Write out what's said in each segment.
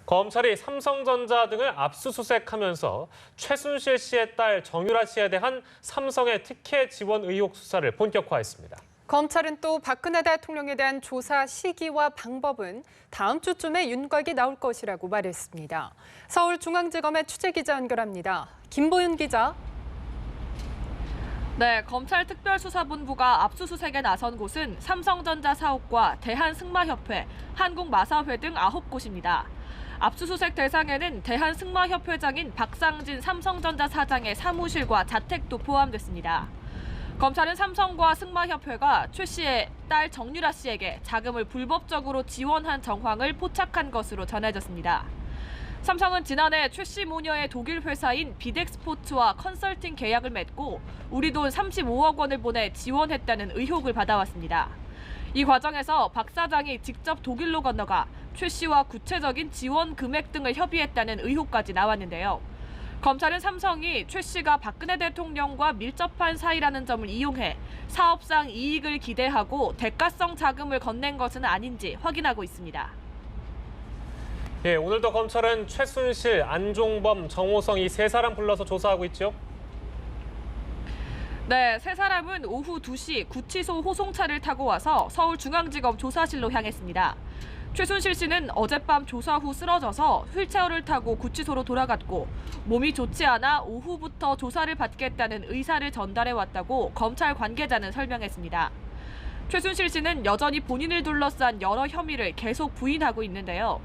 검찰이 삼성전자 등을 압수수색하면서 최순실 씨의 딸 정유라 씨에 대한 삼성의 특혜 지원 의혹 수사를 본격화했습니다. 검찰은 또 박근혜 대통령에 대한 조사 시기와 방법은 다음 주쯤에 윤곽이 나올 것이라고 말했습니다. 서울중앙지검의 취재기자 연결합니다. 김보윤 기자. 네, 검찰 특별수사본부가 압수수색에 나선 곳은 삼성전자 사옥과 대한승마협회, 한국마사회 등 9곳입니다. 압수수색 대상에는 대한승마협회장인 박상진 삼성전자 사장의 사무실과 자택도 포함됐습니다. 검찰은 삼성과 승마협회가 최 씨의 딸 정유라 씨에게 자금을 불법적으로 지원한 정황을 포착한 것으로 전해졌습니다. 삼성은 지난해 최 씨 모녀의 독일 회사인 비덱스포츠와 컨설팅 계약을 맺고 우리 돈 35억 원을 보내 지원했다는 의혹을 받아왔습니다. 이 과정에서 박 사장이 직접 독일로 건너가 최 씨와 구체적인 지원 금액 등을 협의했다는 의혹까지 나왔는데요. 검찰은 삼성이 최 씨가 박근혜 대통령과 밀접한 사이라는 점을 이용해 사업상 이익을 기대하고 대가성 자금을 건넨 것은 아닌지 확인하고 있습니다. 오늘도 검찰은 최순실, 안종범, 정호성 이 세 사람 불러서 조사하고 있죠? 네, 세 사람은 오후 2시 구치소 호송차를 타고 와서 서울중앙지검 조사실로 향했습니다. 최순실 씨는 어젯밤 조사 후 쓰러져서 휠체어를 타고 구치소로 돌아갔고 몸이 좋지 않아 오후부터 조사를 받겠다는 의사를 전달해왔다고 검찰 관계자는 설명했습니다. 최순실 씨는 여전히 본인을 둘러싼 여러 혐의를 계속 부인하고 있는데요.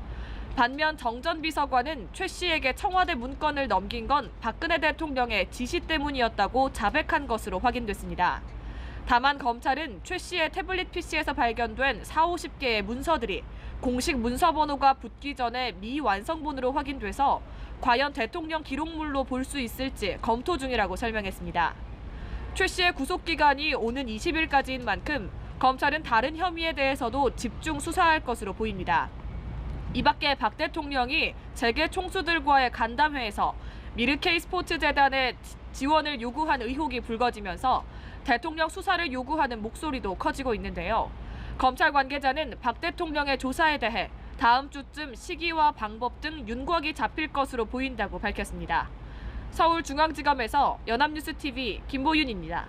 반면 정 전 비서관은 최 씨에게 청와대 문건을 넘긴 건 박근혜 대통령의 지시 때문이었다고 자백한 것으로 확인됐습니다. 다만 검찰은 최 씨의 태블릿 PC에서 발견된 40~50개의 문서들이 공식 문서 번호가 붙기 전에 미완성본으로 확인돼서 과연 대통령 기록물로 볼 수 있을지 검토 중이라고 설명했습니다. 최 씨의 구속기간이 오는 20일까지인 만큼 검찰은 다른 혐의에 대해서도 집중 수사할 것으로 보입니다. 이 밖에 박 대통령이 재계 총수들과의 간담회에서 미르케이 스포츠재단의 지원을 요구한 의혹이 불거지면서 대통령 수사를 요구하는 목소리도 커지고 있는데요. 검찰 관계자는 박 대통령의 조사에 대해 다음 주쯤 시기와 방법 등 윤곽이 잡힐 것으로 보인다고 밝혔습니다. 서울중앙지검에서 연합뉴스TV 김보윤입니다.